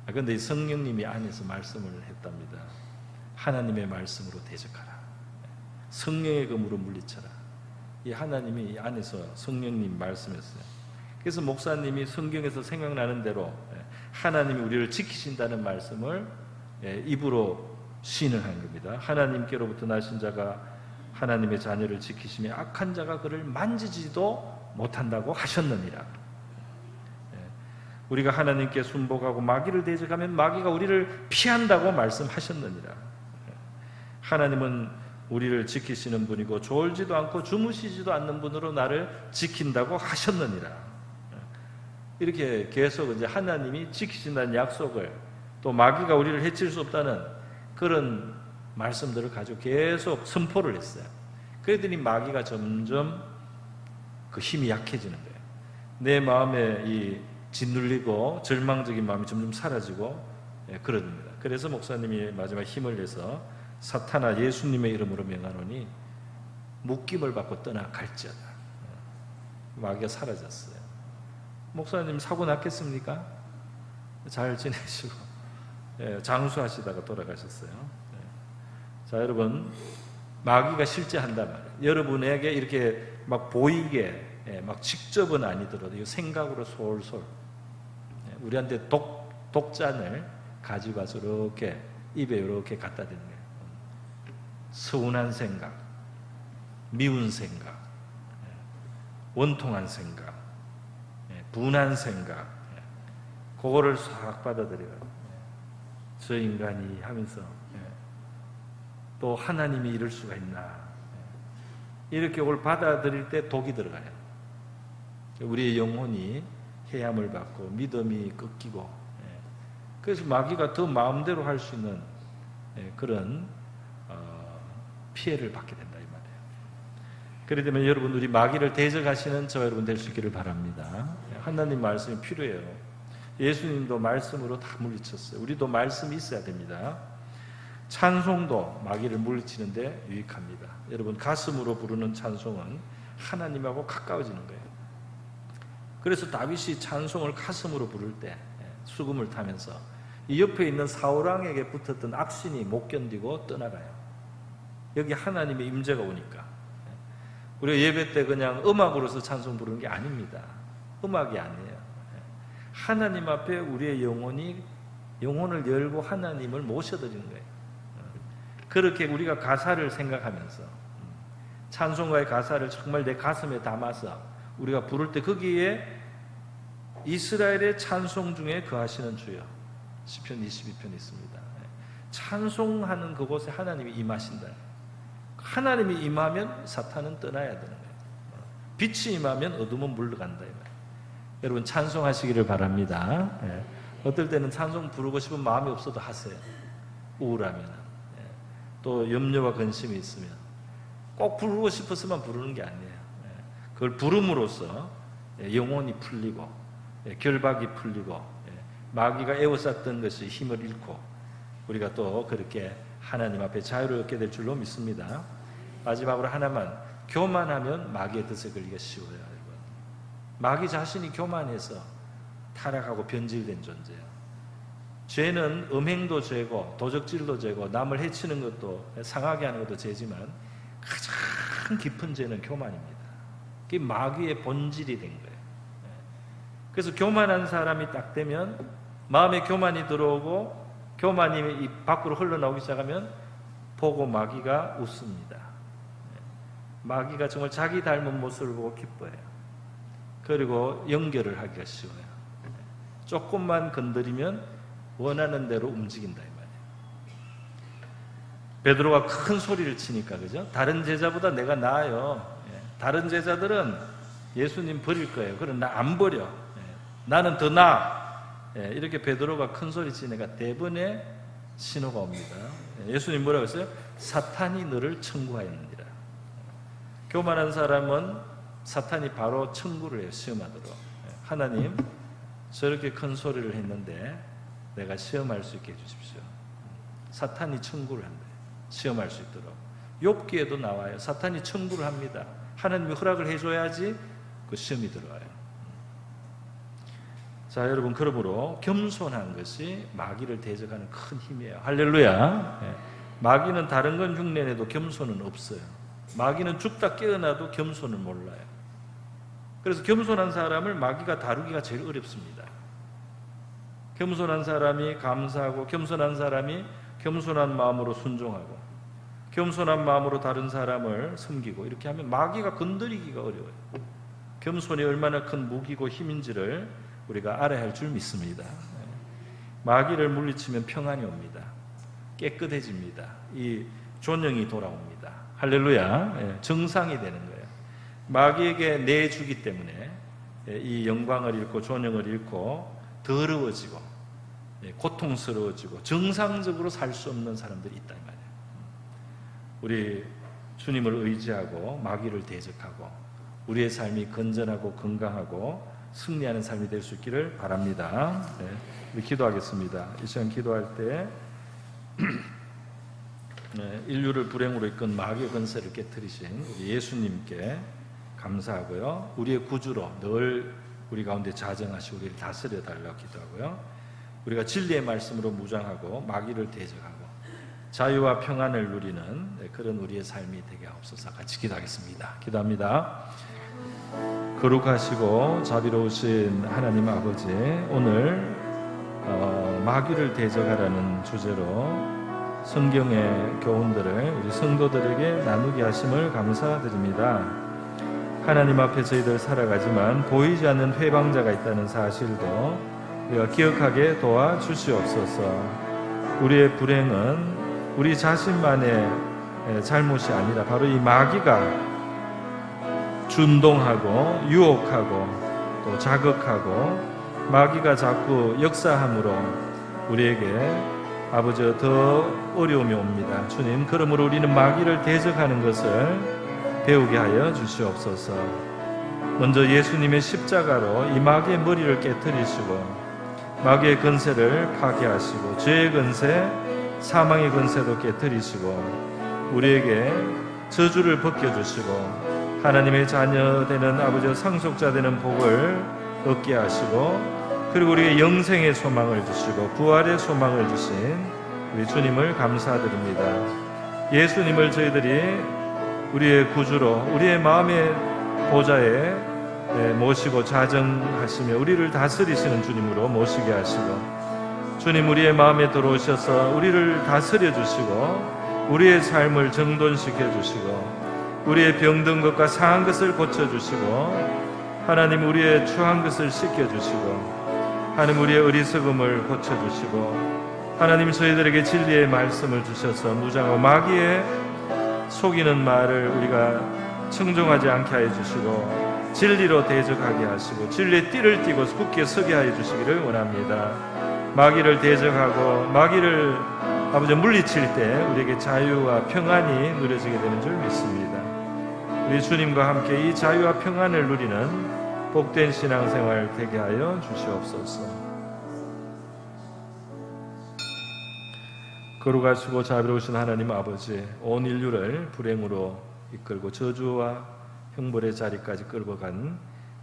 그런데 이 성령님이 안에서 말씀을 했답니다. 하나님의 말씀으로 대적하라. 성령의 검으로 물리쳐라. 이 하나님이 이 안에서 성령님 말씀했어요. 그래서 목사님이 성경에서 생각나는 대로 하나님이 우리를 지키신다는 말씀을 입으로 시인을 한 겁니다. 하나님께로부터 나신 자가 하나님의 자녀를 지키시며 악한 자가 그를 만지지도 못한다고 하셨느니라. 우리가 하나님께 순복하고 마귀를 대적하면 마귀가 우리를 피한다고 말씀하셨느니라. 하나님은 우리를 지키시는 분이고 졸지도 않고 주무시지도 않는 분으로 나를 지킨다고 하셨느니라. 이렇게 계속 이제 하나님이 지키신다는 약속을, 또 마귀가 우리를 해칠 수 없다는 그런 말씀들을 가지고 계속 선포를 했어요. 그랬더니 마귀가 점점 그 힘이 약해지는 거예요. 내 마음에 이 짓눌리고 절망적인 마음이 점점 사라지고 그럽니다. 그래서 목사님이 마지막 힘을 내서 사탄아 예수님의 이름으로 명하노니 묶임을 받고 떠나갈지어다. 마귀가 사라졌어요. 목사님 사고 났겠습니까? 잘 지내시고 장수하시다가 돌아가셨어요. 자, 여러분, 마귀가 실제 한단 말이에요. 여러분에게 이렇게 막 보이게 막 직접은 아니더라도 이 생각으로 솔솔 우리한테 독잔을 가지고 와서 이렇게 입에 이렇게 갖다 대는 거예요. 서운한 생각, 미운 생각, 원통한 생각, 분한 생각, 그거를 싹 받아들여요. 저 인간이 하면서 또 하나님이 이럴 수가 있나, 이렇게 그걸 받아들일 때 독이 들어가요. 우리의 영혼이 해함을 받고 믿음이 꺾이고, 그래서 마귀가 더 마음대로 할 수 있는 그런 피해를 받게 된다 이 말이에요. 그렇기 때문에 여러분, 우리 마귀를 대적하시는 저와 여러분 될 수 있기를 바랍니다. 하나님 말씀이 필요해요. 예수님도 말씀으로 다 물리쳤어요. 우리도 말씀이 있어야 됩니다. 찬송도 마귀를 물리치는데 유익합니다. 여러분, 가슴으로 부르는 찬송은 하나님하고 가까워지는 거예요. 그래서 다윗이 찬송을 가슴으로 부를 때 수금을 타면서 이 옆에 있는 사울왕에게 붙었던 악신이 못 견디고 떠나가요. 여기 하나님의 임재가 오니까. 우리가 예배 때 그냥 음악으로서 찬송 부르는 게 아닙니다. 음악이 아니에요. 하나님 앞에 우리의 영혼을 열고 하나님을 모셔드리는 거예요. 그렇게 우리가 가사를 생각하면서 찬송가의 가사를 정말 내 가슴에 담아서 우리가 부를 때 거기에 이스라엘의 찬송 중에 거하시는 주여, 시편 22편 있습니다. 찬송하는 그곳에 하나님이 임하신다. 하나님이 임하면 사탄은 떠나야 되는 거예요. 빛이 임하면 어둠은 물러간다. 여러분, 찬송하시기를 바랍니다. 어떨 때는 찬송 부르고 싶은 마음이 없어도 하세요. 우울하면, 또 염려와 근심이 있으면 꼭 부르고 싶어서만 부르는 게 아니에요. 그걸 부름으로써 영혼이 풀리고 결박이 풀리고 마귀가 에워쌌던 것이 힘을 잃고 우리가 또 그렇게 하나님 앞에 자유를 얻게 될 줄로 믿습니다. 마지막으로 하나만, 교만하면 마귀의 뜻에 걸리기가 쉬워요. 여러분, 마귀 자신이 교만해서 타락하고 변질된 존재예요. 죄는 음행도 죄고 도적질도 죄고 남을 해치는 것도 상하게 하는 것도 죄지만 가장 깊은 죄는 교만입니다. 그게 마귀의 본질이 된 거예요. 그래서 교만한 사람이 딱 되면 마음에 교만이 들어오고 교만이 이 밖으로 흘러나오기 시작하면 보고 마귀가 웃습니다. 마귀가 정말 자기 닮은 모습을 보고 기뻐해요. 그리고 연결을 하기가 쉬워요. 조금만 건드리면 원하는 대로 움직인다 이 말이에요. 베드로가 큰 소리를 치니까, 그죠? 다른 제자보다 내가 나아요. 다른 제자들은 예수님 버릴 거예요. 그럼 나 안 버려. 나는 더 나아. 이렇게 베드로가 큰 소리 치니까 대번에 신호가 옵니다. 예수님 뭐라고 했어요? 사탄이 너를 청구하였느니라. 교만한 사람은 사탄이 바로 청구를 해요. 시험하도록. 하나님, 저렇게 큰 소리를 했는데 내가 시험할 수 있게 해주십시오. 사탄이 청구를 한대요. 시험할 수 있도록. 욥기에도 나와요. 사탄이 청구를 합니다. 하나님이 허락을 해줘야지 그 시험이 들어와요. 자, 여러분, 그러므로 겸손한 것이 마귀를 대적하는 큰 힘이에요. 할렐루야. 마귀는 다른 건 흉내내도 겸손은 없어요. 마귀는 죽다 깨어나도 겸손을 몰라요. 그래서 겸손한 사람을 마귀가 다루기가 제일 어렵습니다. 겸손한 사람이 감사하고, 겸손한 사람이 겸손한 마음으로 순종하고, 겸손한 마음으로 다른 사람을 섬기고, 이렇게 하면 마귀가 건드리기가 어려워요. 겸손이 얼마나 큰 무기고 힘인지를 우리가 알아야 할 줄 믿습니다. 마귀를 물리치면 평안이 옵니다. 깨끗해집니다. 이 존영이 돌아옵니다. 할렐루야. 정상이 되는 거예요. 마귀에게 내주기 때문에 이 영광을 잃고 존영을 잃고 더러워지고 고통스러워지고 정상적으로 살 수 없는 사람들이 있단 말이에요. 우리 주님을 의지하고 마귀를 대적하고 우리의 삶이 건전하고 건강하고 승리하는 삶이 될 수 있기를 바랍니다. 우리 기도하겠습니다. 이 시간 기도할 때 인류를 불행으로 이끈 마귀의 권세를 깨뜨리신 우리 예수님께 감사하고요. 우리의 구주로 늘 우리 가운데 자정하시고 우리를 다스려 달라고 기도하고요. 우리가 진리의 말씀으로 무장하고 마귀를 대적하고 자유와 평안을 누리는 그런 우리의 삶이 되게 하옵소서. 같이 기도하겠습니다. 기도합니다. 거룩하시고 자비로우신 하나님 아버지, 오늘 마귀를 대적하라는 주제로 성경의 교훈들을 우리 성도들에게 나누게 하심을 감사드립니다. 하나님 앞에 저희들 살아가지만 보이지 않는 회방자가 있다는 사실도 우리가 기억하게 도와주시옵소서. 우리의 불행은 우리 자신만의 잘못이 아니라 바로 이 마귀가 준동하고 유혹하고 또 자극하고 마귀가 자꾸 역사함으로 우리에게 아버지 더 어려움이 옵니다. 주님, 그러므로 우리는 마귀를 대적하는 것을 배우게 하여 주시옵소서. 먼저 예수님의 십자가로 이 마귀의 머리를 깨뜨리시고 마귀의 권세를 파괴하시고 죄의 권세, 사망의 권세도 깨뜨리시고 우리에게 저주를 벗겨주시고 하나님의 자녀 되는 아버지와 상속자 되는 복을 얻게 하시고 그리고 우리에게 영생의 소망을 주시고 부활의 소망을 주신 우리 주님을 감사드립니다. 예수님을 저희들이 우리의 구주로 우리의 마음의 보좌에 모시고 자정하시며 우리를 다스리시는 주님으로 모시게 하시고 주님, 우리의 마음에 들어오셔서 우리를 다스려 주시고 우리의 삶을 정돈시켜 주시고 우리의 병든 것과 상한 것을 고쳐주시고 하나님 우리의 추한 것을 씻겨주시고 하나님 우리의 어리석음을 고쳐주시고 하나님 저희들에게 진리의 말씀을 주셔서 무장하고 마귀의 속이는 말을 우리가 청종하지 않게 하여 주시고 진리로 대적하게 하시고 진리의 띠를 띠고 굳게 서게 하여 주시기를 원합니다. 마귀를 대적하고 마귀를 아버지 물리칠 때 우리에게 자유와 평안이 누려지게 되는 줄 믿습니다. 우리 주님과 함께 이 자유와 평안을 누리는 복된 신앙생활 되게 하여 주시옵소서. 거룩하시고 자비로우신 하나님 아버지, 온 인류를 불행으로 이끌고 저주와 형벌의 자리까지 끌고 간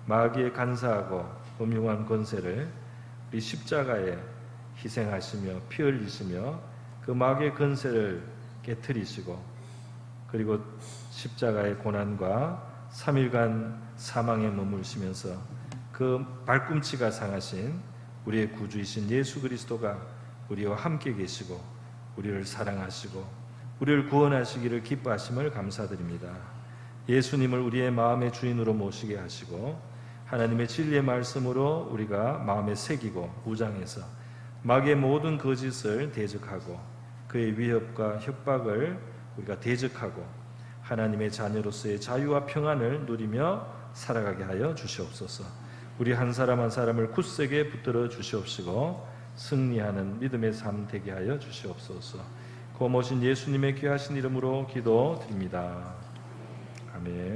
마귀의 간사하고 음흉한 권세를 우리 십자가에 희생하시며 피 흘리시며 그 마귀의 권세를 깨뜨리시고 그리고 십자가의 고난과 3일간 사망에 머물시면서 그 발꿈치가 상하신 우리의 구주이신 예수 그리스도가 우리와 함께 계시고 우리를 사랑하시고 우리를 구원하시기를 기뻐하심을 감사드립니다. 예수님을 우리의 마음의 주인으로 모시게 하시고 하나님의 진리의 말씀으로 우리가 마음에 새기고 무장해서 마귀의 모든 거짓을 대적하고 그의 위협과 협박을 우리가 대적하고 하나님의 자녀로서의 자유와 평안을 누리며 살아가게 하여 주시옵소서. 우리 한 사람 한 사람을 굳세게 붙들어 주시옵시고 승리하는 믿음의 삶 되게 하여 주시옵소서. 고모신 예수님의 귀하신 이름으로 기도드립니다. 아멘. 아멘.